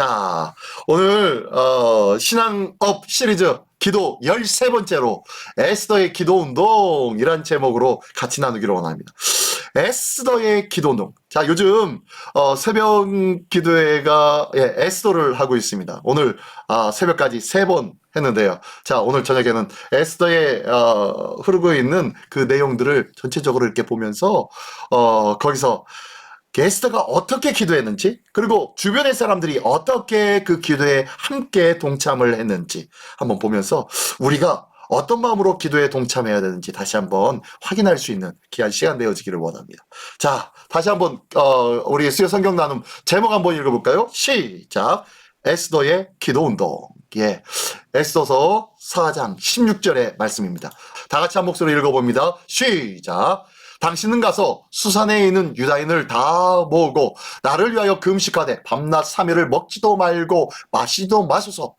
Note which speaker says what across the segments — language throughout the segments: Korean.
Speaker 1: 자, 오늘 신앙업 시리즈 기도 13번째로 에스더의 기도운동이란 제목으로 같이 나누기로 원합니다. 에스더의 기도운동. 자, 요즘 새벽 기도회가 에스더를 하고 있습니다. 오늘 새벽까지 3번 했는데요. 자, 오늘 저녁에는 에스더에 흐르고 있는 그 내용들을 전체적으로 이렇게 보면서 거기서 에스더가 어떻게 기도했는지, 그리고 주변의 사람들이 어떻게 그 기도에 함께 동참을 했는지 한번 보면서 우리가 어떤 마음으로 기도에 동참해야 되는지 다시 한번 확인할 수 있는 귀한 시간 되어지기를 원합니다. 자, 다시 한번 우리 수요 성경 나눔 제목 한번 읽어볼까요? 시작. 에스더의 기도운동. 예, 에스더서 4장 16절의 말씀입니다. 다 같이 한 목소리로 읽어봅니다. 시작. 당신은 가서 수산에 있는 유다인을 다 모으고 나를 위하여 금식하되 밤낮 3일을 먹지도 말고 마시지도 마소서.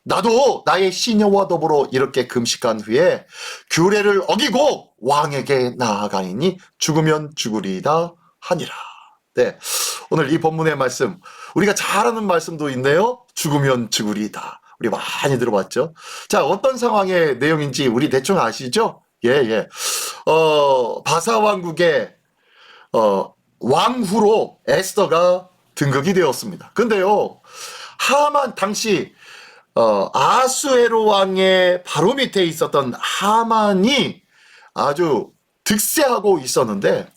Speaker 1: 나도 나의 시녀와 더불어 이렇게 금식한 후에 규례를 어기고 왕에게 나아가니 죽으면 죽으리다 하니라. 네, 오늘 이 본문의 말씀, 우리가 잘 아는 말씀도 있네요. 죽으면 죽으리다. 우리 많이 들어봤죠. 자, 어떤 상황의 내용인지 우리 대충 아시죠? 예. 바사 왕국의 왕후로 에스더가 등극이 되었습니다. 근데요, 하만 당시 아수에로 왕의 바로 밑에 있었던 하만이 아주 득세하고 있었는데,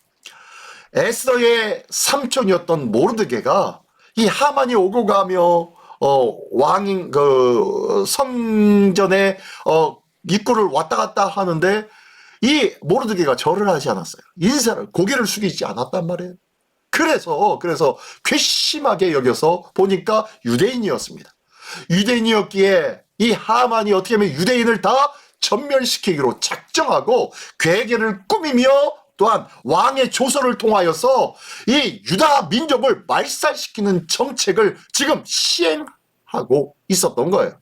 Speaker 1: 에스더의 삼촌이었던 모르드게가 이 하만이 오고 가며 왕인 그 성전에 입구를 왔다 갔다 하는데 이 모르드게가 절을 하지 않았어요. 인사를, 고개를 숙이지 않았단 말이에요. 그래서 괘씸하게 여겨서 보니까 유대인이었습니다. 유대인이었기에 이 하만이 어떻게 하면 유대인을 다 전멸시키기로 작정하고 괴계를 꾸미며 또한 왕의 조서를 통하여서 이 유다 민족을 말살시키는 정책을 지금 시행하고 있었던 거예요.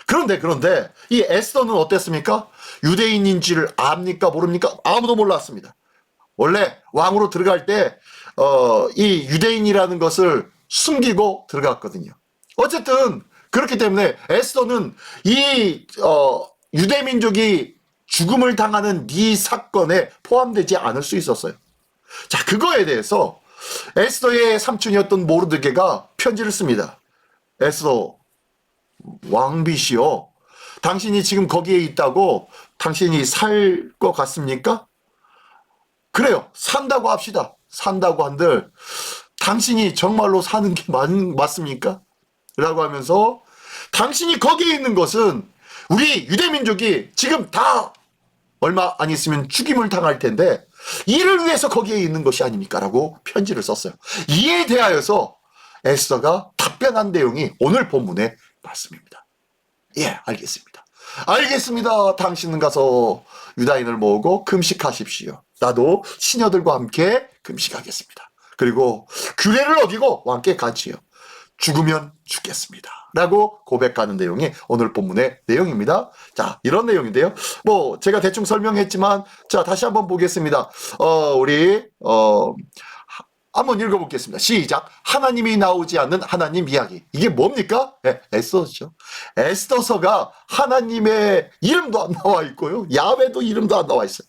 Speaker 1: 그런데 이 에스더는 어땠습니까? 유대인인지를 압니까 모릅니까? 아무도 몰랐습니다. 원래 왕으로 들어갈 때 이 유대인이라는 것을 숨기고 들어갔거든요. 어쨌든 그렇기 때문에 에스더는 이 유대민족이 죽음을 당하는 이 사건에 포함되지 않을 수 있었어요. 자, 그거에 대해서 에스더의 삼촌이었던 모르드게가 편지를 씁니다. 에스더 왕비시여, 당신이 지금 거기에 있다고 당신이 살 것 같습니까? 그래요, 산다고 합시다. 산다고 한들 당신이 정말로 사는 게 맞습니까? 라고 하면서 당신이 거기에 있는 것은 우리 유대민족이 지금 다 얼마 안 있으면 죽임을 당할 텐데 이를 위해서 거기에 있는 것이 아닙니까? 라고 편지를 썼어요. 이에 대하여서 에스더가 답변한 내용이 오늘 본문의 말씀입니다. 예, 알겠습니다. 당신은 가서 유다인을 모으고 금식하십시오. 나도 시녀들과 함께 금식하겠습니다. 그리고 규례를 어기고 왕께 같이요. 죽으면 죽겠습니다. 라고 고백하는 내용이 오늘 본문의 내용입니다. 자, 이런 내용인데요. 뭐 제가 대충 설명했지만 자, 다시 한번 보겠습니다. 우리 한번 읽어보겠습니다. 시작. 하나님이 나오지 않는 하나님 이야기. 이게 뭡니까? 네, 에스더죠. 에스더서가 하나님의 이름도 안 나와 있고요. 야훼도 이름도 안 나와 있어요.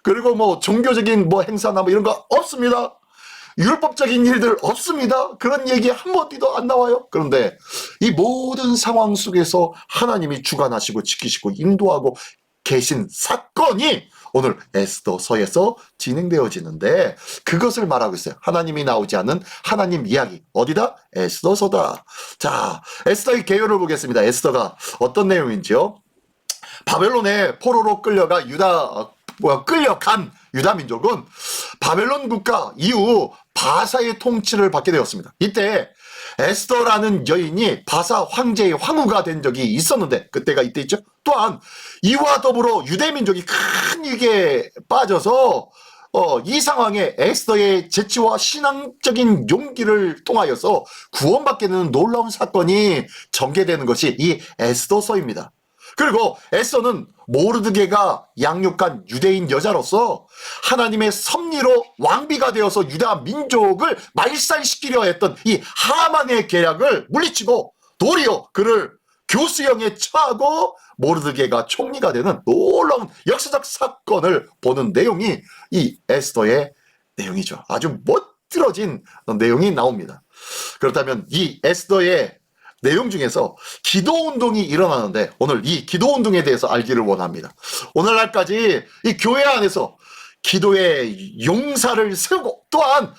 Speaker 1: 그리고 뭐 종교적인 뭐 행사나 뭐 이런 거 없습니다. 율법적인 일들 없습니다. 그런 얘기 한 마디도 안 나와요. 그런데 이 모든 상황 속에서 하나님이 주관하시고 지키시고 인도하고 계신 사건이 오늘 에스더서에서 진행되어지는데 그것을 말하고 있어요. 하나님이 나오지 않은 하나님 이야기. 어디다? 에스더서다. 자, 에스더의 개요를 보겠습니다. 에스더가 어떤 내용인지요? 바벨론의 포로로 끌려간 유다 민족은 바벨론 국가 이후 바사의 통치를 받게 되었습니다. 이때 에스더라는 여인이 바사 황제의 황후가 된 적이 있었는데 그때가 이때 있죠. 또한 이와 더불어 유대민족이 큰 위기에 빠져서 이 상황에 에스더의 재치와 신앙적인 용기를 통하여서 구원받게 되는 놀라운 사건이 전개되는 것이 이 에스더서입니다. 그리고 에스더는 모르드게가 양육한 유대인 여자로서 하나님의 섭리로 왕비가 되어서 유다 민족을 말살시키려 했던 이 하만의 계략을 물리치고 도리어 그를 교수형에 처하고 모르드게가 총리가 되는 놀라운 역사적 사건을 보는 내용이 이 에스더의 내용이죠. 아주 멋들어진 내용이 나옵니다. 그렇다면 이 에스더의 내용 중에서 기도운동이 일어나는데 오늘 이 기도운동에 대해서 알기를 원합니다. 오늘날까지 이 교회 안에서 기도의 용사를 세우고 또한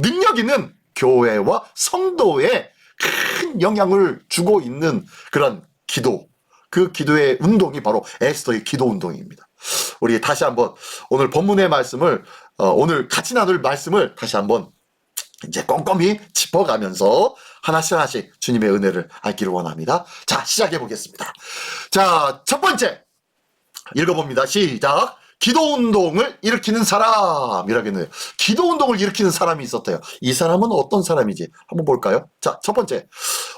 Speaker 1: 능력 있는 교회와 성도에 큰 영향을 주고 있는 그런 기도, 그 기도의 운동이 바로 에스더의 기도운동입니다. 우리 다시 한번 오늘 본문의 말씀을 오늘 같이 나눌 말씀을 다시 한번 이제 꼼꼼히 짚어가면서 하나씩 주님의 은혜를 알기를 원합니다. 자, 시작해 보겠습니다. 자, 첫 번째 읽어봅니다. 시작. 기도운동을 일으키는 사람이라겠네요. 기도운동을 일으키는 사람이 있었대요. 이 사람은 어떤 사람이지? 한번 볼까요? 자, 첫 번째.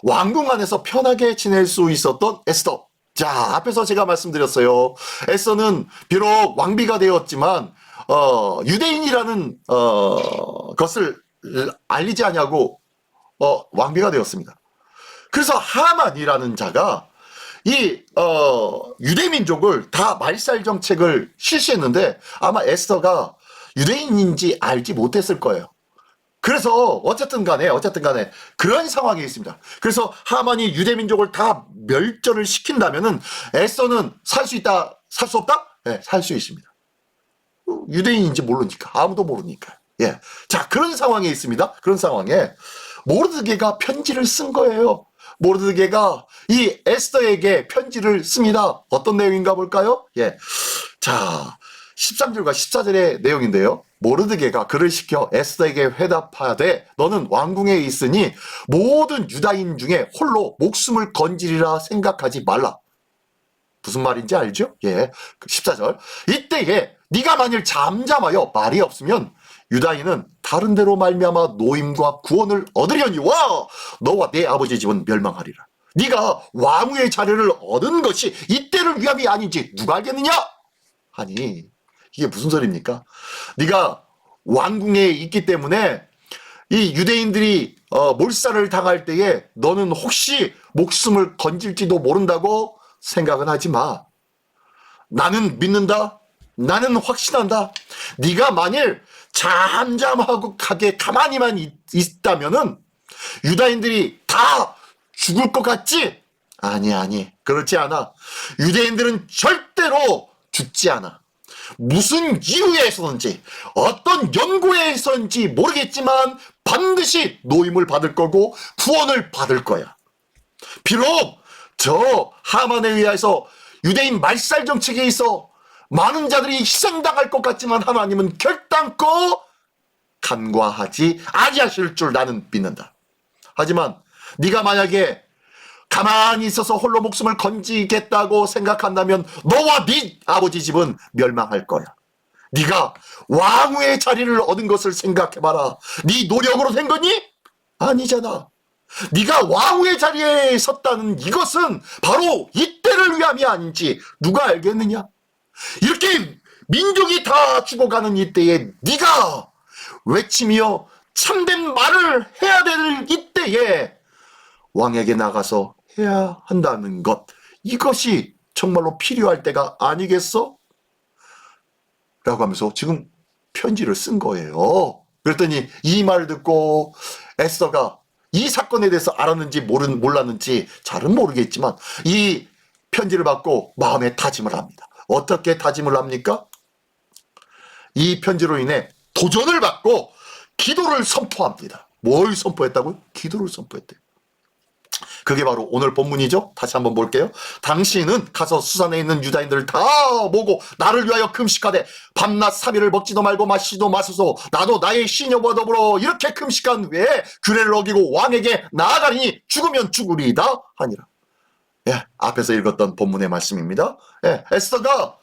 Speaker 1: 왕궁 안에서 편하게 지낼 수 있었던 에스더. 자, 앞에서 제가 말씀드렸어요. 에스더는 비록 왕비가 되었지만 유대인이라는 것을 알리지 않냐고 왕비가 되었습니다. 그래서 하만이라는 자가 이 유대민족을 다 말살 정책을 실시했는데 아마 에스더가 유대인인지 알지 못했을 거예요. 그래서 어쨌든 간에 그런 상황이 있습니다. 그래서 하만이 유대민족을 다 멸절을 시킨다면은 에스더는 살 수 있다, 살 수 없다? 네, 살 수 있습니다. 유대인인지 모르니까, 아무도 모르니까. 예. 자, 그런 상황에 있습니다. 그런 상황에 모르드게가 편지를 쓴 거예요. 모르드게가 이 에스더에게 편지를 씁니다. 어떤 내용인가 볼까요? 예. 자, 13절과 14절의 내용인데요. 모르드게가 그를 시켜 에스더에게 회답하되 너는 왕궁에 있으니 모든 유다인 중에 홀로 목숨을 건지리라 생각하지 말라. 무슨 말인지 알죠? 예. 14절. 이때에 네가 만일 잠잠하여 말이 없으면 유다인은 다른 데로 말미암아 노임과 구원을 얻으려니와 너와 내 아버지 집은 멸망하리라. 네가 왕후의 자리를 얻은 것이 이때를 위함이 아닌지 누가 알겠느냐? 아니 이게 무슨 소리입니까? 네가 왕궁에 있기 때문에 이 유대인들이 몰살을 당할 때에 너는 혹시 목숨을 건질지도 모른다고 생각은 하지 마. 나는 믿는다. 나는 확신한다. 네가 만일 잠잠하고 가만히만 있다면은 유다인들이 다 죽을 것 같지? 아니 그렇지 않아. 유대인들은 절대로 죽지 않아. 무슨 이유에서든지 어떤 연고에서인지 모르겠지만 반드시 노임을 받을 거고 구원을 받을 거야. 비록 저 하만에 의해서 유대인 말살 정책에 있어 많은 자들이 희생당할 것 같지만 하나님은 결단코 간과하지 아니하실 줄 나는 믿는다. 하지만 네가 만약에 가만히 있어서 홀로 목숨을 건지겠다고 생각한다면 너와 네 아버지 집은 멸망할 거야. 네가 왕후의 자리를 얻은 것을 생각해봐라. 네 노력으로 된 거니? 아니잖아. 네가 왕후의 자리에 섰다는 이것은 바로 이때를 위함이 아닌지 누가 알겠느냐? 이렇게 민족이 다 죽어가는 이때에 네가 외치며 참된 말을 해야 될 이때에 왕에게 나가서 해야 한다는 것, 이것이 정말로 필요할 때가 아니겠어? 라고 하면서 지금 편지를 쓴 거예요. 그랬더니 이 말을 듣고 에스더가 이 사건에 대해서 알았는지 몰랐는지 잘은 모르겠지만 이 편지를 받고 마음에 다짐을 합니다. 어떻게 다짐을 합니까? 이 편지로 인해 도전을 받고 기도를 선포합니다. 뭘 선포했다고요? 기도를 선포했대요. 그게 바로 오늘 본문이죠. 다시 한번 볼게요. 당신은 가서 수산에 있는 유다인들을 다 모으고 나를 위하여 금식하되 밤낮 3일을 먹지도 말고 마시지도 마소서. 나도 나의 시녀와 더불어 이렇게 금식한 후에 규례를 어기고 왕에게 나아가리니 죽으면 죽으리이다 하니라. 예, 앞에서 읽었던 본문의 말씀입니다. 예, 에스더가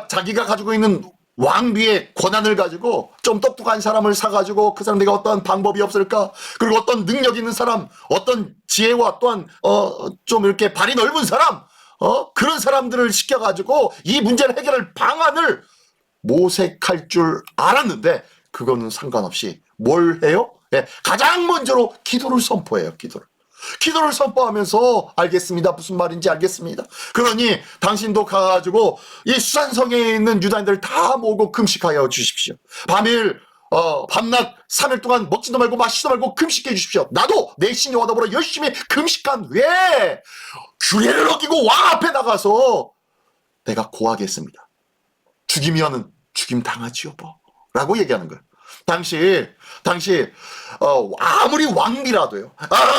Speaker 1: 자기가 가지고 있는 왕비의 권한을 가지고 좀 똑똑한 사람을 사가지고 그 사람에게 어떤 방법이 없을까? 그리고 어떤 능력 있는 사람, 어떤 지혜와 또한 좀 이렇게 발이 넓은 사람, 그런 사람들을 시켜가지고 이 문제를 해결할 방안을 모색할 줄 알았는데 그거는 상관없이 뭘 해요? 예, 가장 먼저로 기도를 선포해요. 기도를 선포하면서 알겠습니다. 무슨 말인지 알겠습니다. 그러니 당신도 가가지고 이 수산성에 있는 유다인들 다 모으고 금식하여 주십시오. 밤낮 3일 동안 먹지도 말고 마시지도 말고 금식해 주십시오. 나도 내 신녀와 더불어 열심히 금식한 후에 규례를 어기고 왕 앞에 나가서 내가 고하겠습니다. 죽이면은 죽임 당하지요 뭐 라고 얘기하는 거예요. 당시 아무리 왕비라도요,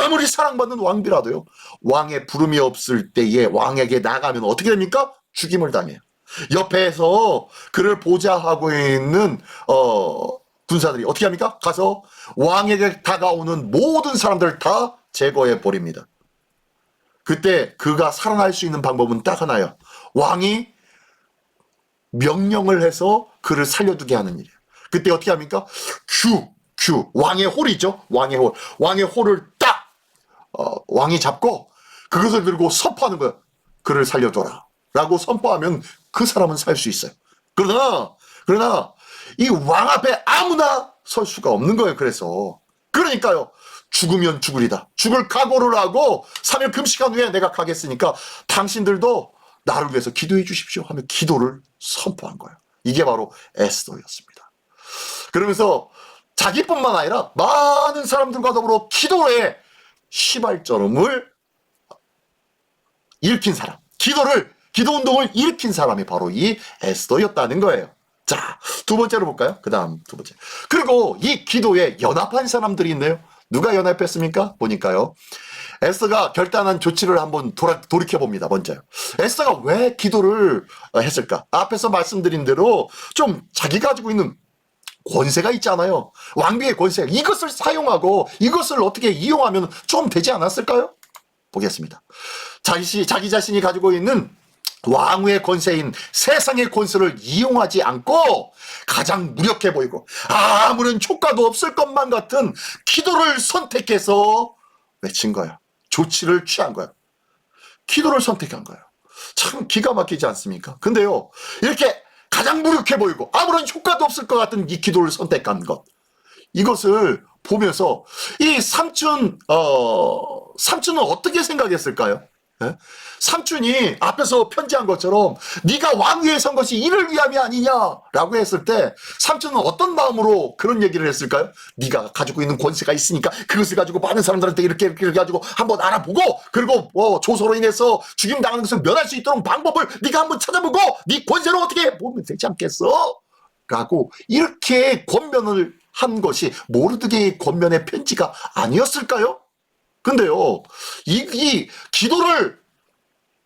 Speaker 1: 아무리 사랑받는 왕비라도요, 왕의 부름이 없을 때에 왕에게 나가면 어떻게 됩니까? 죽임을 당해요. 옆에서 그를 보좌하고 있는 군사들이 어떻게 합니까? 가서 왕에게 다가오는 모든 사람들을 다 제거해 버립니다. 그때 그가 살아날 수 있는 방법은 딱 하나예요. 왕이 명령을 해서 그를 살려두게 하는 일이에요. 그때 어떻게 합니까? 왕의 홀이죠. 왕의 홀을 딱 왕이 잡고 그것을 들고 선포하는 거예요. 그를 살려줘라 라고 선포하면 그 사람은 살 수 있어요. 그러나 이 왕 앞에 아무나 설 수가 없는 거예요. 그러니까요, 죽으면 죽으리다, 죽을 각오를 하고 3일 금식한 후에 내가 가겠으니까 당신들도 나를 위해서 기도해 주십시오 하며 기도를 선포한 거예요. 이게 바로 에스더였습니다. 그러면서 자기뿐만 아니라 많은 사람들과 더불어 기도의 시발점을 일으킨 사람, 기도 운동을 일으킨 사람이 바로 이 에스더였다는 거예요. 자, 두 번째로 볼까요? 그 다음 두 번째. 그리고 이 기도에 연합한 사람들이 있네요. 누가 연합했습니까? 보니까요, 에스더가 결단한 조치를 한번 돌이켜봅니다. 먼저 에스더가 왜 기도를 했을까? 앞에서 말씀드린 대로 좀 자기 가지고 있는 권세가 있잖아요. 왕비의 권세, 이것을 사용하고 이것을 어떻게 이용하면 좀 되지 않았을까요? 보겠습니다. 자기 자신이 가지고 있는 왕후의 권세인 세상의 권세를 이용하지 않고 가장 무력해 보이고 아무런 효과도 없을 것만 같은 기도를 선택해서 외친 거예요. 조치를 취한 거예요. 기도를 선택한 거예요. 참 기가 막히지 않습니까? 근데요, 이렇게 가장 무력해 보이고 아무런 효과도 없을 것 같은 이 기도를 선택한 것, 이것을 보면서 이 삼촌은 어떻게 생각했을까요? 네? 삼촌이 앞에서 편지한 것처럼 네가 왕위에 선 것이 이를 위함이 아니냐라고 했을 때 삼촌은 어떤 마음으로 그런 얘기를 했을까요? 네가 가지고 있는 권세가 있으니까 그것을 가지고 많은 사람들한테 이렇게 가지고 한번 알아보고, 그리고 조서로 인해서 죽임당하는 것을 면할 수 있도록 방법을 네가 한번 찾아보고 네 권세로 어떻게 보면 되지 않겠어? 라고 이렇게 권면을 한 것이 모르드게의 권면의 편지가 아니었을까요? 근데요, 이 기도를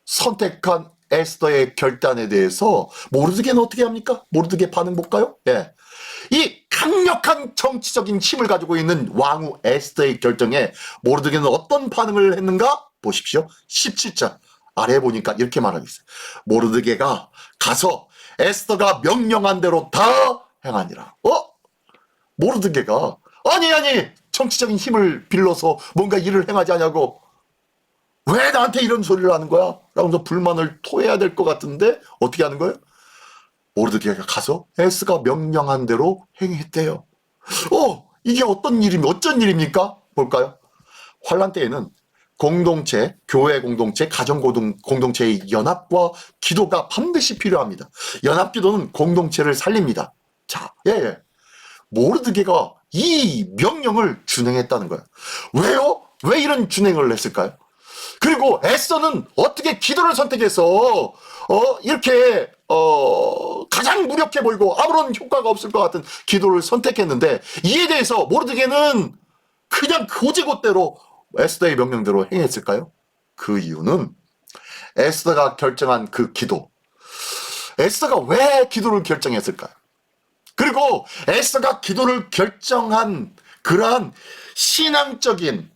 Speaker 1: 선택한 에스더의 결단에 대해서 모르드게는 어떻게 합니까? 모르드게 반응 볼까요? 예. 이 강력한 정치적인 힘을 가지고 있는 왕후 에스더의 결정에 모르드게는 어떤 반응을 했는가? 보십시오. 17절 아래 보니까 이렇게 말하고 있어요. 모르드게가 가서 에스더가 명령한 대로 다 행하니라. 모르드게가 아니 정치적인 힘을 빌려서 뭔가 일을 행하지 않냐고, 왜 나한테 이런 소리를 하는 거야? 라면서 불만을 토해야 될 것 같은데 어떻게 하는 거예요? 모르드게가 가서 에스더가 명령한 대로 행했대요. 이게 어쩐 일입니까? 볼까요? 환란 때에는 공동체, 교회 공동체, 가정 공동체의 연합과 기도가 반드시 필요합니다. 연합 기도는 공동체를 살립니다. 자, 모르드게가 이 명령을 준행했다는 거예요. 왜요? 왜 이런 준행을 했을까요? 그리고 에스더는 어떻게 기도를 선택해서 이렇게 가장 무력해 보이고 아무런 효과가 없을 것 같은 기도를 선택했는데, 이에 대해서 모르드게는 그냥 고지고대로 에스더의 명령대로 행했을까요? 그 이유는 에스더가 결정한 그 기도, 에스더가 왜 기도를 결정했을까요? 그리고 에스더가 기도를 결정한 그러한 신앙적인,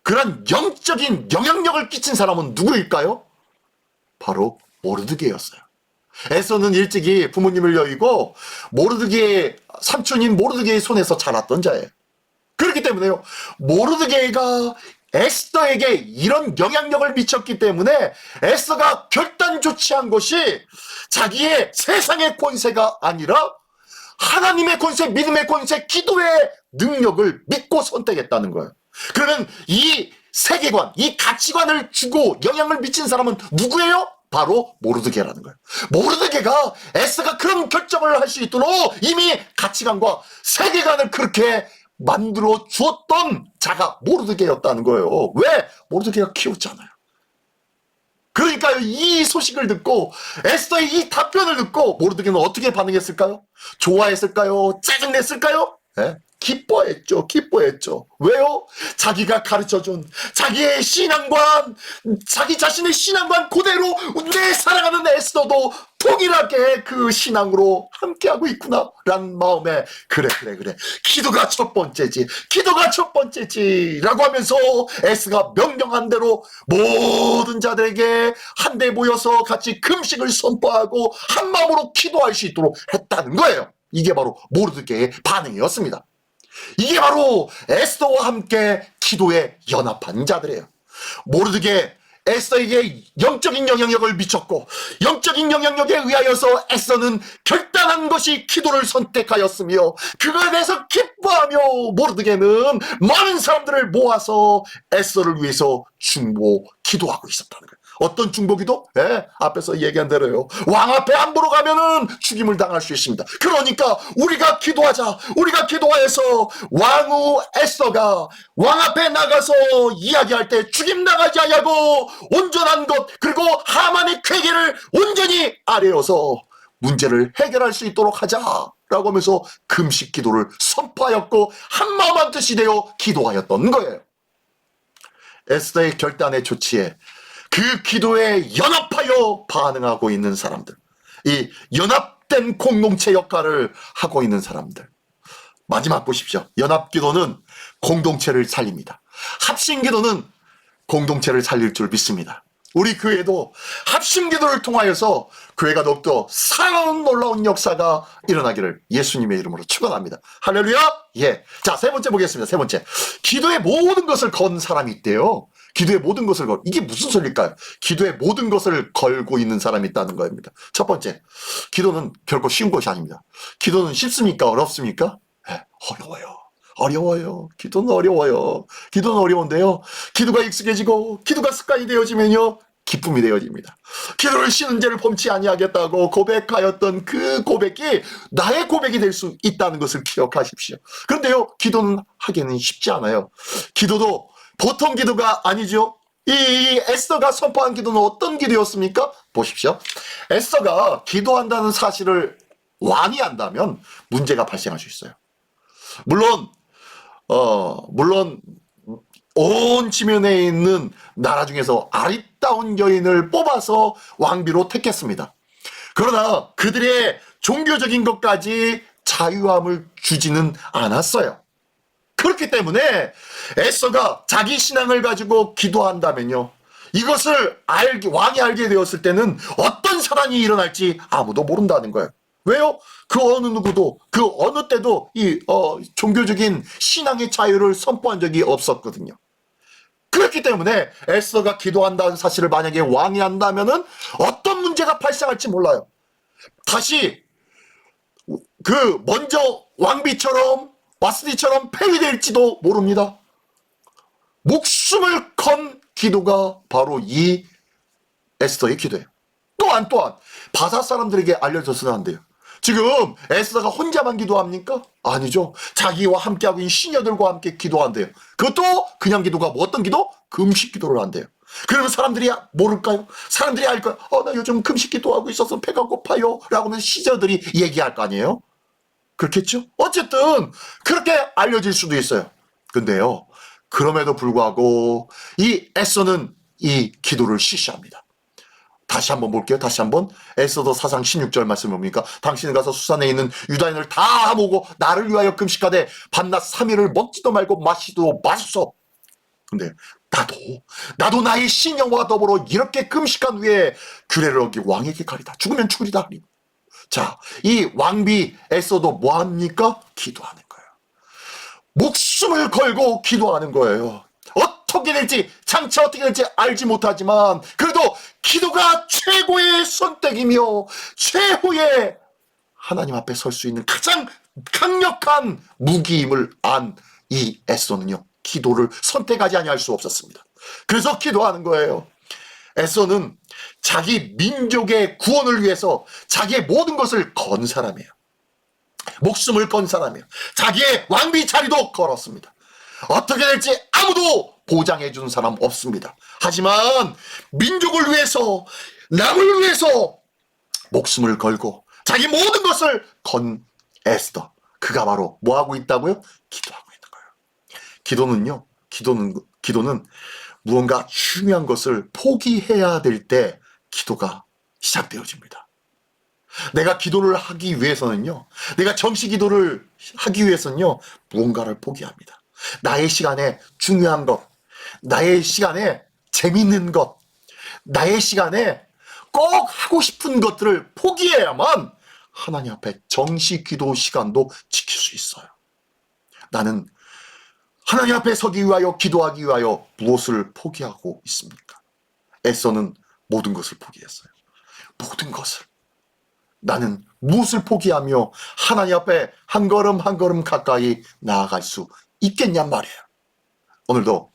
Speaker 1: 그러한 영적인 영향력을 끼친 사람은 누구일까요? 바로 모르드게였어요. 에스더는 일찍이 부모님을 여의고 삼촌인 모르드게의 손에서 자랐던 자예요. 그렇기 때문에요, 모르드게가 에스더에게 이런 영향력을 미쳤기 때문에 에스더가 결단 조치한 것이 자기의 세상의 권세가 아니라 하나님의 권세, 믿음의 권세, 기도의 능력을 믿고 선택했다는 거예요. 그러면 이 세계관, 이 가치관을 주고 영향을 미친 사람은 누구예요? 바로 모르드게라는 거예요. 모르드게가 에스더가 그런 결정을 할 수 있도록 이미 가치관과 세계관을 그렇게 만들어 주었던 자가 모르드게였다는 거예요. 왜? 모르드게가 키웠잖아요. 그러니까 이 소식을 듣고 에스더의 이 답변을 듣고 모르드게는 어떻게 반응했을까요? 좋아했을까요? 짜증냈을까요? 네? 기뻐했죠. 기뻐했죠. 왜요? 자기가 가르쳐준 자기의 신앙관, 자기 자신의 신앙관 그대로 내 사랑하는 에스더도 동일하게 그 신앙으로 함께하고 있구나 라는 마음에 그래 기도가 첫 번째지, 기도가 첫 번째지 라고 하면서 에스더가 명령한 대로 모든 자들에게 한데 모여서 같이 금식을 선포하고 한 마음으로 기도할 수 있도록 했다는 거예요. 이게 바로 모르드게의 반응이었습니다. 이게 바로 에스더와 함께 기도에 연합한 자들이에요. 모르드게 에스더에게 영적인 영향력을 미쳤고 영적인 영향력에 의하여서 에스더는 결단한 것이 기도를 선택하였으며 그거에 대해서 기뻐하며 모르드게는 많은 사람들을 모아서 에스더를 위해서 중보 기도하고 있었다는 거예요. 어떤 중보기도? 앞에서 얘기한 대로요. 왕 앞에 함부로 가면은 죽임을 당할 수 있습니다. 그러니까 우리가 기도하자. 우리가 기도해서 왕후 에스더가 왕 앞에 나가서 이야기할 때 죽임 당하지 않냐고 온전한 것 그리고 하만의 쾌계를 온전히 아뢰어서 문제를 해결할 수 있도록 하자라고 하면서 금식 기도를 선포하였고 한마음 한뜻이 되어 기도하였던 거예요. 에스더의 결단의 조치에 그 기도에 연합하여 반응하고 있는 사람들, 이 연합된 공동체 역할을 하고 있는 사람들. 마지막 보십시오. 연합기도는 공동체를 살립니다. 합심기도는 공동체를 살릴 줄 믿습니다. 우리 교회도 합심기도를 통하여서 교회가 더욱더 살아오는 놀라운 역사가 일어나기를 예수님의 이름으로 축원합니다. 할렐루야. 예. 자, 세 번째 보겠습니다. 세 번째, 기도의 모든 것을 건 사람이 있대요. 기도의 모든 것을 이게 무슨 소리일까요? 기도의 모든 것을 걸고 있는 사람이 있다는 겁니다. 첫 번째, 기도는 결코 쉬운 것이 아닙니다. 기도는 쉽습니까? 어렵습니까? 어려워요. 기도는 어려워요. 기도는 어려운데요. 기도가 익숙해지고 기도가 습관이 되어지면요. 기쁨이 되어집니다. 기도를 쉬는 죄를 범치 아니하겠다고 고백하였던 그 고백이 나의 고백이 될 수 있다는 것을 기억하십시오. 그런데요, 기도는 하기는 쉽지 않아요. 기도도 보통 기도가 아니죠. 이 에스더가 선포한 기도는 어떤 기도였습니까? 보십시오. 에스더가 기도한다는 사실을 왕이 안다면 문제가 발생할 수 있어요. 물론 온 지면에 있는 나라 중에서 아리따운 여인을 뽑아서 왕비로 택했습니다. 그러나 그들의 종교적인 것까지 자유함을 주지는 않았어요. 그렇기 때문에 에스더가 자기 신앙을 가지고 기도한다면요, 이것을 왕이 알게 되었을 때는 어떤 사단이 일어날지 아무도 모른다는 거예요. 왜요? 그 어느 누구도 그 어느 때도 이 종교적인 신앙의 자유를 선포한 적이 없었거든요. 그렇기 때문에 에스더가 기도한다는 사실을 만약에 왕이 안다면은 어떤 문제가 발생할지 몰라요. 다시 먼저 왕비처럼 와스디처럼 폐위될지도 모릅니다. 목숨을 건 기도가 바로 이 에스더의 기도예요. 또한 바사 사람들에게 알려져서는 안 돼요. 지금 에스더가 혼자만 기도합니까? 아니죠. 자기와 함께하고 있는 시녀들과 함께 기도한대요. 그것도 그냥 기도가 어떤 기도? 금식 기도를 한대요. 그러면 사람들이 모를까요? 사람들이 알까요? 나 요즘 금식 기도하고 있어서 배가 고파요 라고 하면 시녀들이 얘기할 거 아니에요? 그렇겠죠? 어쨌든 그렇게 알려질 수도 있어요. 근데요, 그럼에도 불구하고 이 에스더는 이 기도를 실시합니다. 다시 한번 볼게요. 다시 한번 에스더 4장 16절 말씀 뭡니까? 당신은 가서 수산에 있는 유다인을 다 모으고 나를 위하여 금식하되 밤낮 3일을 먹지도 말고 마시도 마소서. 근데 나도 나의 신령과 더불어 이렇게 금식한 후에 규례를 어기고 왕에게 가리다. 죽으면 죽으리다. 자, 이 왕비 에스더도 뭐합니까? 기도하는 거예요. 목숨을 걸고 기도하는 거예요. 어떻게 될지 장차 어떻게 될지 알지 못하지만 그래도 기도가 최고의 선택이며 최후의 하나님 앞에 설 수 있는 가장 강력한 무기임을 안 이 에스더는요, 기도를 선택하지 아니할 수 없었습니다. 그래서 기도하는 거예요. 에스더는 자기 민족의 구원을 위해서 자기의 모든 것을 건 사람이에요. 목숨을 건 사람이에요. 자기의 왕비 자리도 걸었습니다. 어떻게 될지 아무도 보장해 주는 사람 없습니다. 하지만 민족을 위해서, 남을 위해서 목숨을 걸고 자기 모든 것을 건 에스더, 그가 바로 뭐 하고 있다고요? 기도하고 있는 거예요. 기도는 무언가 중요한 것을 포기해야 될 때 기도가 시작되어집니다. 내가 기도를 하기 위해서는요, 내가 정시 기도를 하기 위해서는요, 무언가를 포기합니다. 나의 시간에 중요한 것, 나의 시간에 재밌는 것, 나의 시간에 꼭 하고 싶은 것들을 포기해야만 하나님 앞에 정시 기도 시간도 지킬 수 있어요. 나는 하나님 앞에 서기 위하여 기도하기 위하여 무엇을 포기하고 있습니까? 에서는 모든 것을 포기했어요. 모든 것을. 나는 무엇을 포기하며 하나님 앞에 한 걸음 한 걸음 가까이 나아갈 수 있겠냔 말이에요. 오늘도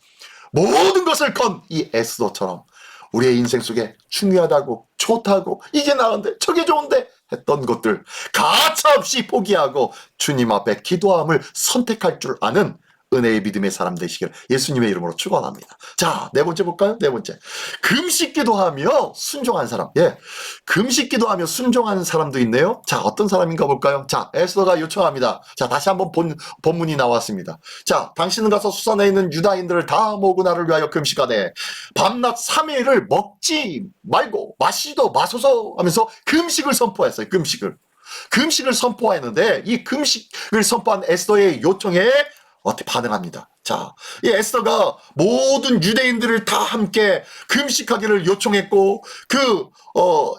Speaker 1: 모든 것을 건 이 에스더처럼 우리의 인생 속에 중요하다고, 좋다고, 이게 나은데 저게 좋은데 했던 것들 가차없이 포기하고 주님 앞에 기도함을 선택할 줄 아는 은혜의 믿음의 사람 되시길 예수님의 이름으로 축원합니다. 자, 네 번째 볼까요? 네 번째. 금식 기도하며 순종한 사람. 예. 금식 기도하며 순종하는 사람도 있네요. 자, 어떤 사람인가 볼까요? 자, 에스더가 요청합니다. 자, 다시 한번 본문이 나왔습니다. 자, 당신은 가서 수산에 있는 유다인들을 다 모으고 나를 위하여 금식하되 밤낮 3일을 먹지 말고 마시도 마소서 하면서 금식을 선포했어요. 금식을 선포했는데 이 금식을 선포한 에스더의 요청에 어떻게 반응합니다. 자, 이 에스더가 모든 유대인들을 다 함께 금식하기를 요청했고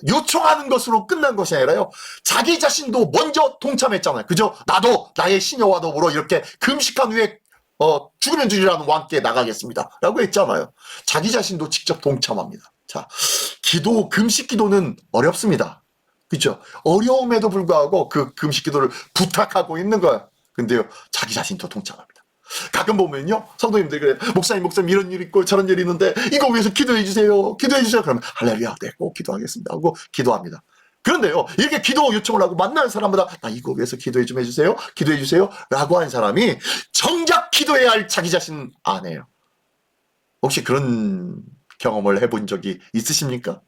Speaker 1: 요청하는 것으로 끝난 것이 아니라요, 자기 자신도 먼저 동참했잖아요. 그죠? 나도 나의 시녀와 더불어 이렇게 금식한 후에 죽으면 주리라는 왕께 나가겠습니다 라고 했잖아요. 자기 자신도 직접 동참합니다. 자, 금식 기도는 어렵습니다. 그렇죠? 어려움에도 불구하고 그 금식 기도를 부탁하고 있는 거예요. 근데요, 자기 자신도 동참합니다. 가끔 보면요, 성도님들이 그래, 목사님 이런 일 있고 저런 일이 있는데 이거 위해서 기도해 주세요. 그러면 할렐루야, 네, 꼭 기도하겠습니다 하고 기도합니다. 그런데요, 이렇게 기도 요청을 하고 만나는 사람마다 나 이거 위해서 기도해 좀 해주세요, 기도해 주세요 라고 한 사람이 정작 기도해야 할 자기 자신 안 해요. 혹시 그런 경험을 해본 적이 있으십니까?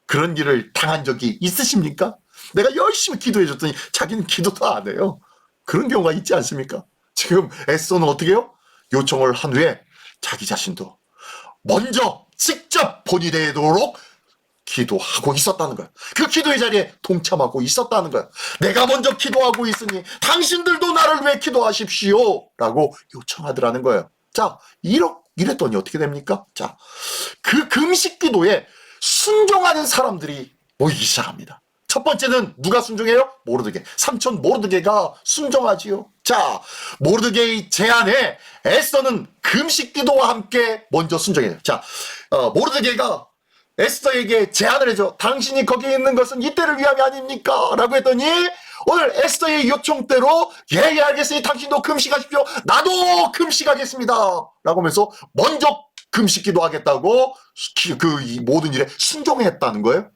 Speaker 1: 그런 일을 당한 적이 있으십니까? 내가 열심히 기도해 줬더니 자기는 기도도 안 해요. 그런 경우가 있지 않습니까? 지금 에스더는 어떻게 해요? 요청을 한 후에 자기 자신도 먼저 직접 본이 되도록 기도하고 있었다는 거예요. 그 기도의 자리에 동참하고 있었다는 거예요. 내가 먼저 기도하고 있으니 당신들도 나를 위해 기도하십시오 라고 요청하더라는 거예요. 자, 이랬더니 어떻게 됩니까? 자, 그 금식 기도에 순종하는 사람들이 모이기 시작합니다. 첫 번째는 누가 순종해요? 모르드게. 삼촌 모르드게가 순종하지요. 자, 모르드게의 제안에 에스더는 금식 기도와 함께 먼저 순종해요. 자, 모르드게가 에스더에게 제안을 해줘. 당신이 거기에 있는 것은 이때를 위함이 아닙니까? 라고 했더니 오늘 에스더의 요청대로 예, 알겠으니 당신도 금식하십시오. 나도 금식하겠습니다 라고 하면서 먼저 금식 기도하겠다고 그 모든 일에 순종했다는 거예요.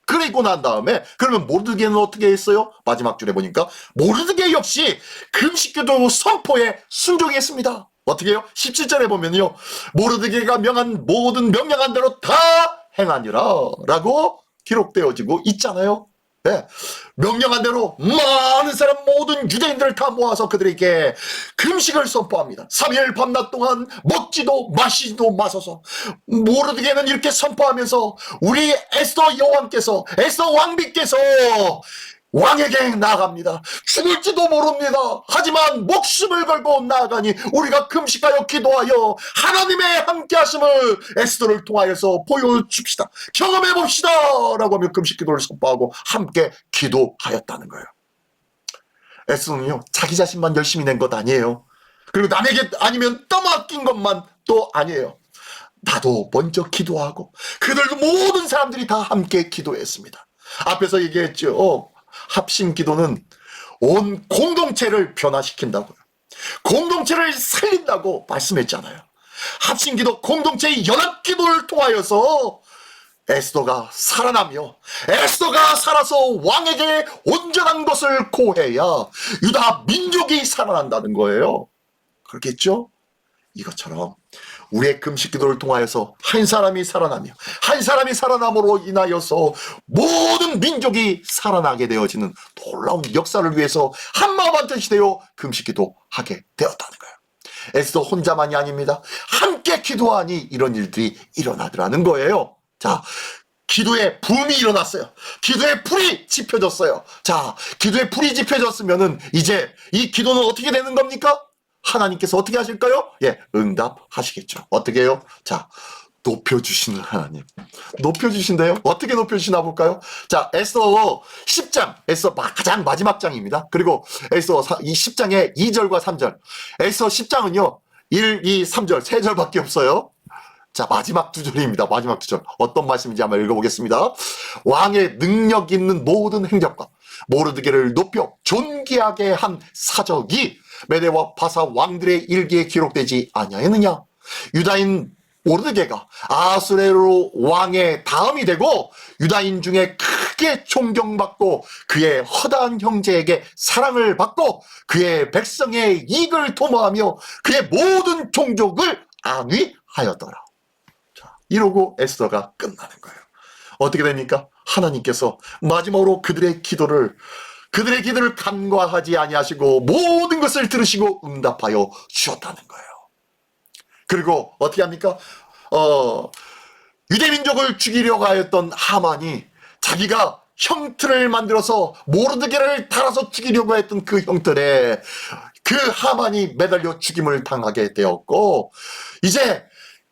Speaker 1: 그리고 난 다음에 그러면 모르드게는 어떻게 했어요? 마지막 줄에 보니까 모르드게 역시 금식기도 선포에 순종했습니다. 어떻게 해요? 17절에 보면요, 모르드게가 명한 모든 명령한 대로 다 행하니라 라고 기록되어지고 있잖아요. 네. 명령한 대로 많은 사람, 모든 유대인들을 다 모아서 그들에게 금식을 선포합니다. 3일 밤낮 동안 먹지도 마시지도 마소서. 모르드게는 이렇게 선포하면서 우리 에스더 여왕께서, 에스더 왕비께서 왕에게 나아갑니다. 죽을지도 모릅니다. 하지만 목숨을 걸고 나아가니 우리가 금식하여 기도하여 하나님의 함께하심을 에스더를 통하여서 보여줍시다. 경험해봅시다 라고 하며 금식 기도를 선포하고 함께 기도하였다는 거예요. 에스더는요, 자기 자신만 열심히 낸 것 아니에요. 그리고 남에게 아니면 떠맡긴 것만 또 아니에요. 나도 먼저 기도하고 그들도 모든 사람들이 다 함께 기도했습니다. 앞에서 얘기했죠. 합심 기도는 온 공동체를 변화시킨다고요. 공동체를 살린다고 말씀했잖아요. 합심 기도, 공동체의 연합 기도를 통하여서 에스더가 살아나며 에스더가 살아서 왕에게 온전한 것을 고해야 유다 민족이 살아난다는 거예요. 그렇겠죠? 이것처럼 우리의 금식 기도를 통하여서 한 사람이 살아나며 한 사람이 살아남으로 인하여서 모든 민족이 살아나게 되어지는 놀라운 역사를 위해서 한마음 한뜻이 되어 금식 기도하게 되었다는 거예요. 에스더 혼자만이 아닙니다. 함께 기도하니 이런 일들이 일어나더라는 거예요. 자, 기도의 붐이 일어났어요. 기도의 불이 지펴졌어요. 자, 기도의 불이 지펴졌으면은 이제 이 기도는 어떻게 되는 겁니까? 하나님께서 어떻게 하실까요? 예, 응답하시겠죠. 어떻게 해요? 자, 높여주시는 하나님. 높여주신대요. 어떻게 높여주시나 볼까요? 자, 에스더 10장, 에스더 가장 마지막 장입니다. 그리고 에스더 이 10장의 2절과 3절. 에스더 10장은요, 1, 2, 3절, 3절밖에 없어요. 자, 마지막 두 절입니다. 마지막 두 절. 어떤 말씀인지 한번 읽어보겠습니다. 왕의 능력 있는 모든 행적과 모르드게를 높여 존귀하게 한 사적이 메대와 바사 왕들의 일기에 기록되지 아니하였느냐? 유다인 모르드게가 아수레로 왕의 다음이 되고 유다인 중에 크게 존경받고 그의 허다한 형제에게 사랑을 받고 그의 백성의 이익을 도모하며 그의 모든 종족을 안위하였더라. 자, 이러고 에스더가 끝나는 거예요. 어떻게 됩니까? 하나님께서 마지막으로 그들의 기도를 간과하지 아니하시고 모든 것을 들으시고 응답하여 주셨다는 거예요. 그리고 어떻게 합니까? 유대민족을 죽이려고 하였던 하만이 자기가 형틀을 만들어서 모르드게를 달아서 죽이려고 했던 그 형틀에 그 하만이 매달려 죽임을 당하게 되었고 이제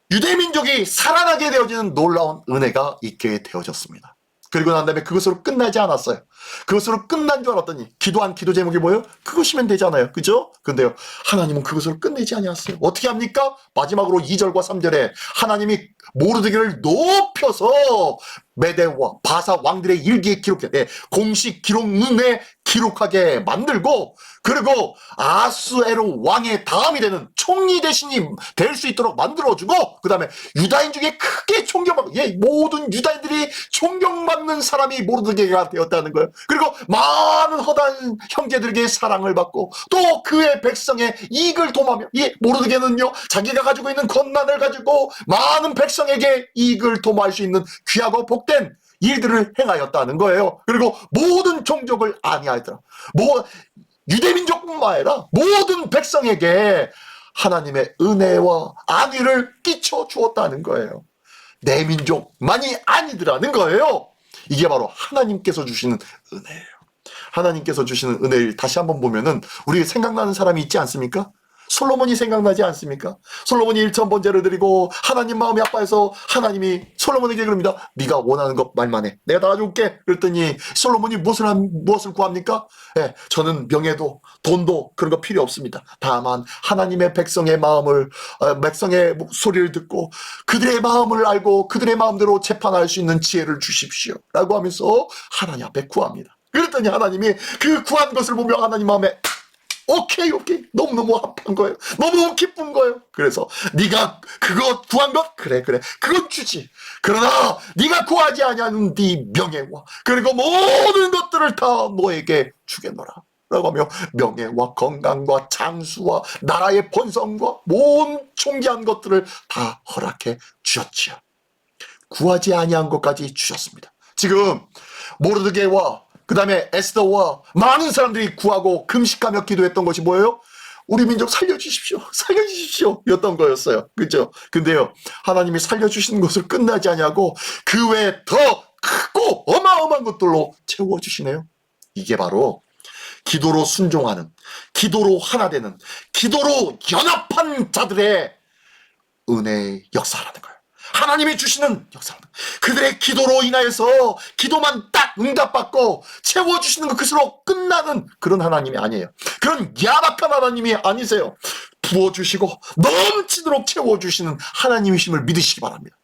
Speaker 1: 유대민족이 살아나게 되어지는 놀라운 은혜가 있게 되어졌습니다. 그리고 난 다음에 그것으로 끝나지 않았어요. 그것으로 끝난 줄 알았더니 기도한 기도 제목이 뭐예요? 그것이면 되잖아요. 그죠? 근데요, 하나님은 그것으로 끝내지 아니었어요. 어떻게 합니까? 마지막으로 2절과 3절에 하나님이 모르드게를 높여서 메대와 바사 왕들의 일기에 기록해 공식 기록문에 기록하게 만들고 그리고 아수에로 왕의 다음이 되는 총리 대신이 될 수 있도록 만들어주고 그 다음에 유다인 중에 크게 존경받고 모든 유다인들이 존경받는 사람이 모르드게가 되었다는 거예요. 그리고 많은 허다한 형제들에게 사랑을 받고 또 그의 백성의 이익을 도모하며 모르드게는요 자기가 가지고 있는 권난을 가지고 많은 백성에게 이익을 도모할 수 있는 귀하고 복된 일들을 행하였다는 거예요. 그리고 모든 종족을 안위하였더라. 유대민족뿐만 아니라 모든 백성에게 하나님의 은혜와 안위를 끼쳐 주었다는 거예요. 내 민족만이 아니더라는 거예요. 이게 바로 하나님께서 주시는 은혜예요. 하나님께서 주시는 은혜를 다시 한번 보면은 우리 생각나는 사람이 있지 않습니까? 솔로몬이 생각나지 않습니까? 솔로몬이 일천번제를 드리고 하나님 마음이 아파해서 하나님이 솔로몬에게 그럽니다. 네가 원하는 것 말만 해. 내가 다 줄게. 그랬더니 솔로몬이 무엇을 구합니까? 저는 명예도 돈도 그런 거 필요 없습니다. 다만 하나님의 백성의 마음을 백성의 소리를 듣고 그들의 마음을 알고 그들의 마음대로 재판할 수 있는 지혜를 주십시오. 라고 하면서 하나님 앞에 구합니다. 그랬더니 하나님이 그 구한 것을 보며 하나님 마음에 오케이 너무너무 합한 거예요. 너무너무 기쁜 거예요. 그래서 네가 그거 구한 것 그래 그건 주지. 그러나 네가 구하지 아니하는 네 명예와 그리고 모든 것들을 다 너에게 주겠노라 라고 하며 명예와 건강과 장수와 나라의 번성과 모든 존귀한 것들을 다 허락해 주셨지요. 구하지 아니한 것까지 주셨습니다. 지금 모르드게와 그 다음에 에스더와 많은 사람들이 구하고 금식하며 기도했던 것이 뭐예요? 우리 민족 살려주십시오 였던 거였어요. 그죠? 근데요 하나님이 살려주시는 것을 끝나지 아니하고 그 외에 더 크고 어마어마한 것들로 채워주시네요. 이게 바로 기도로 순종하는, 기도로 하나 되는, 기도로 연합한 자들의 은혜의 역사라는 거예요. 하나님이 주시는 역사라는 거예요. 그들의 기도로 인하여서 기도만 딱 응답받고 채워주시는 것으로 끝나는 그런 하나님이 아니에요. 그런 야박한 하나님이 아니세요. 부어주시고 넘치도록 채워주시는 하나님이심을 믿으시기 바랍니다.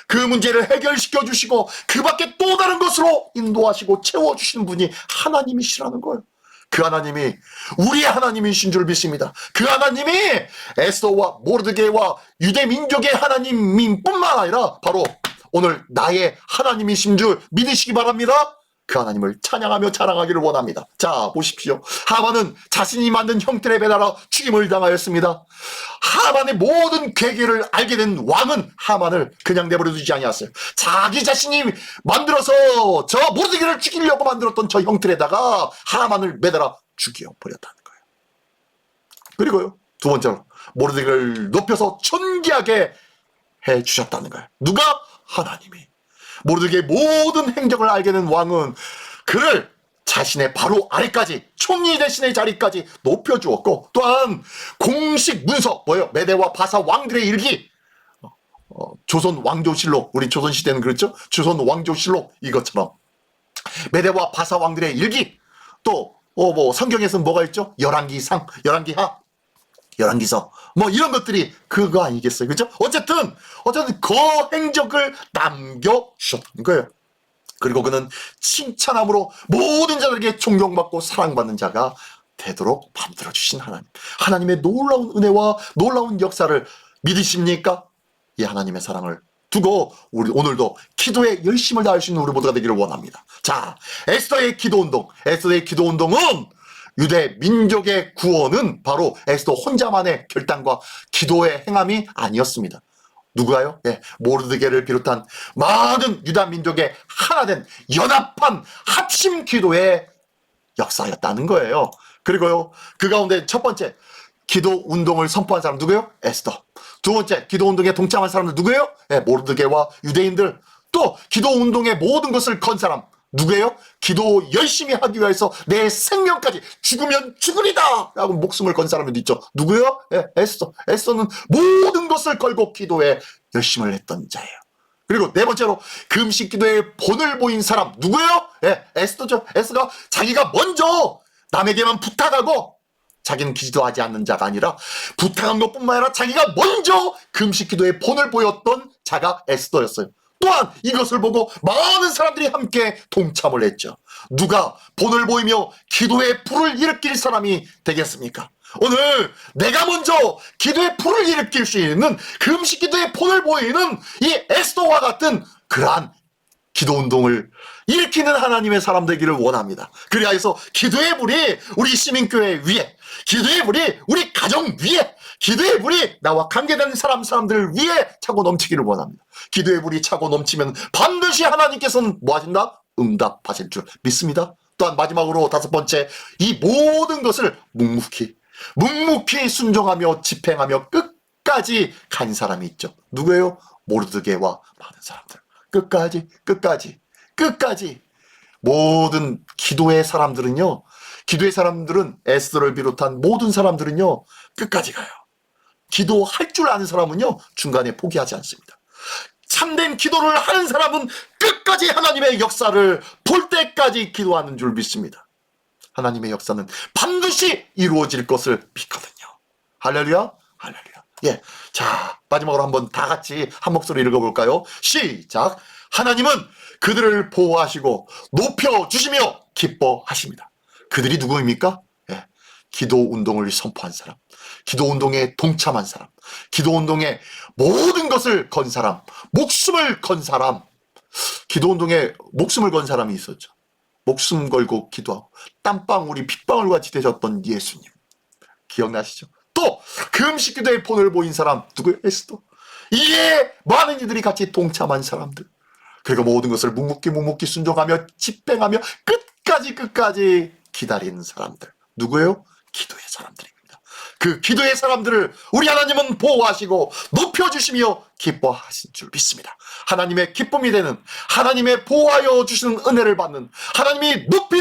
Speaker 1: 그 문제를 해결시켜 주시고 그 밖에 또 다른 것으로 인도하시고 채워주시는 분이 하나님이시라는 거예요. 그 하나님이 우리의 하나님이신 줄 믿습니다. 그 하나님이 에스더와 모르드게와 유대 민족의 하나님인 뿐만 아니라 바로 오늘 나의 하나님이신 줄 믿으시기 바랍니다. 그 하나님을 찬양하며 자랑하기를 원합니다. 자, 보십시오. 하만은 자신이 만든 형틀에 매달아 죽임을 당하였습니다. 하만의 모든 계계를 알게 된 왕은 하만을 그냥 내버려 두지 아니었어요. 자기 자신이 만들어서 저 모르드게를 죽이려고 만들었던 저 형틀에다가 하만을 매달아 죽여버렸다는 거예요. 그리고요, 두 번째로 모르드게를 높여서 존귀하게 해주셨다는 거예요. 누가? 하나님이. 모르드게의 모든 행적을 알게 된 왕은 그를 자신의 바로 아래까지 총리 대신의 자리까지 높여주었고, 또한 공식 문서, 메대와 바사 왕들의 일기, 조선 왕조실록, 우리 조선시대는 그렇죠? 조선 왕조실록 이것처럼 메대와 바사 왕들의 일기, 또 성경에서는 뭐가 있죠? 열왕기상, 열왕기하, 열왕기서, 이런 것들이 그거 아니겠어요? 그죠? 어쨌든 그 행적을 남겨주셨던 거예요. 그리고 그는 칭찬함으로 모든 자들에게 존경받고 사랑받는 자가 되도록 만들어주신 하나님. 하나님의 놀라운 은혜와 놀라운 역사를 믿으십니까? 이 하나님의 사랑을 두고 우리 오늘도 기도에 열심을 다할 수 있는 우리 모두가 되기를 원합니다. 자, 에스더의 기도운동. 에스더의 기도운동은 유대 민족의 구원은 바로 에스더 혼자만의 결단과 기도의 행함이 아니었습니다. 누가요? 모르드게를 비롯한 많은 유다 민족의 하나된 연합한 합심 기도의 역사였다는 거예요. 그리고요, 그 가운데 첫 번째 기도 운동을 선포한 사람 누구예요? 에스더. 두 번째 기도 운동에 동참한 사람들 누구예요? 모르드게와 유대인들. 또 기도 운동의 모든 것을 건 사람 누구예요? 기도 열심히 하기 위해서 내 생명까지 죽으면 죽으리다 라고 목숨을 건 사람도 있죠. 누구예요? 에스더. 에스더는 모든 것을 걸고 기도에 열심을 했던 자예요. 그리고 네 번째로 금식 기도에 본을 보인 사람 누구예요? 에스더죠. 에스더가 자기가 먼저 남에게만 부탁하고 자기는 기도하지 않는 자가 아니라 부탁한 것뿐만 아니라 자기가 먼저 금식 기도에 본을 보였던 자가 에스더였어요. 또한 이것을 보고 많은 사람들이 함께 동참을 했죠. 누가 본을 보이며 기도의 불을 일으킬 사람이 되겠습니까? 오늘 내가 먼저 기도의 불을 일으킬 수 있는 금식 기도의 본을 보이는 이 에스더와 같은 그러한 기도운동을 일으키는 하나님의 사람 되기를 원합니다. 그리하여서 기도의 불이 우리 시민교회 위에, 기도의 불이 우리 가정 위에, 기도의 불이 나와 관계된 사람들 위에 차고 넘치기를 원합니다. 기도의 불이 차고 넘치면 반드시 하나님께서는 뭐 하신다? 응답하실 줄 믿습니다. 또한 마지막으로 다섯 번째, 이 모든 것을 묵묵히 순종하며 집행하며 끝까지 간 사람이 있죠. 누구예요? 모르드게와 많은 사람들. 끝까지 모든 기도의 사람들은요, 기도의 사람들은 에스더를 비롯한 모든 사람들은요 끝까지 가요. 기도할 줄 아는 사람은요 중간에 포기하지 않습니다. 참된 기도를 하는 사람은 끝까지 하나님의 역사를 볼 때까지 기도하는 줄 믿습니다. 하나님의 역사는 반드시 이루어질 것을 믿거든요. 할렐루야, 할렐루야. 자, 마지막으로 한번 다 같이 한 목소리 읽어볼까요? 시작. 하나님은 그들을 보호하시고 높여주시며 기뻐하십니다. 그들이 누구입니까? 기도 운동을 선포한 사람, 기도 운동에 동참한 사람, 기도 운동에 모든 것을 건 사람, 목숨을 건 사람. 기도 운동에 목숨을 건 사람이 있었죠. 목숨 걸고 기도하고 땀방울이 핏방울 같이 되셨던 예수님 기억나시죠? 또 금식 기도에 본을 보인 사람 누구예요? 에스더. 이에 많은 이들이 같이 동참한 사람들. 그리고 모든 것을 묵묵히 순종하며 집행하며 끝까지 기다리는 사람들. 누구예요? 기도의 사람들입니다. 그 기도의 사람들을 우리 하나님은 보호하시고 높여주시며 기뻐하신 줄 믿습니다. 하나님의 기쁨이 되는, 하나님의 보호하여 주시는 은혜를 받는, 하나님이 높이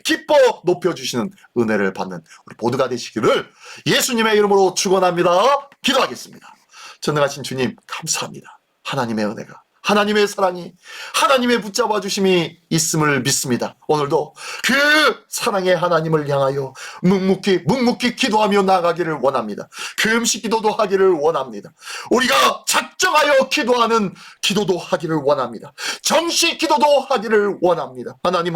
Speaker 1: 기뻐 높여주시는 은혜를 받는 우리 모두가 되시기를 예수님의 이름으로 축원합니다. 기도하겠습니다. 전능하신 주님 감사합니다. 하나님의 은혜가, 하나님의 사랑이, 하나님의 붙잡아 주심이 있음을 믿습니다. 오늘도 그 사랑의 하나님을 향하여 묵묵히 기도하며 나아가기를 원합니다. 금식 기도도 하기를 원합니다. 우리가 작정하여 기도하는 기도도 하기를 원합니다. 정시 기도도 하기를 원합니다. 하나님,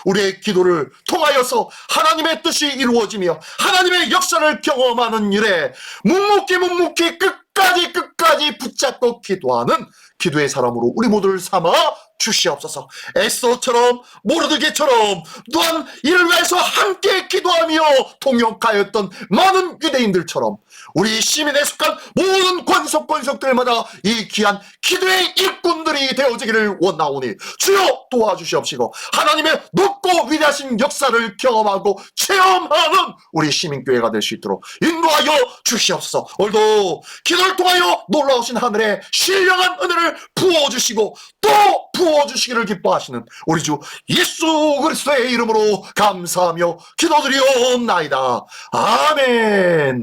Speaker 1: 우리의 기도를 통하여서 하나님의 뜻이 이루어지며 하나님의 역사를 경험하는 일에 묵묵히 끝까지 붙잡고 기도하는 기도의 사람으로 우리 모두를 삼아 주시옵소서. 에스더처럼 모르드게처럼 또한 이를 위해서 함께 기도하며 동역하였던 많은 유대인들처럼 우리 시민에 속한 모든 권속들마다 이 귀한 기도의 일꾼들이 되어지기를 원하오니 주여 도와주시옵시고 하나님의 높고 위대하신 역사를 경험하고 체험하는 우리 시민교회가 될 수 있도록 인도하여 주시옵소서. 오늘도 기도를 통하여 놀라우신 하늘의 신령한 은혜를 부어주시고 또 부어주시기를 기뻐하시는 우리 주 예수 그리스도의 이름으로 감사하며 기도드리옵나이다. 아멘.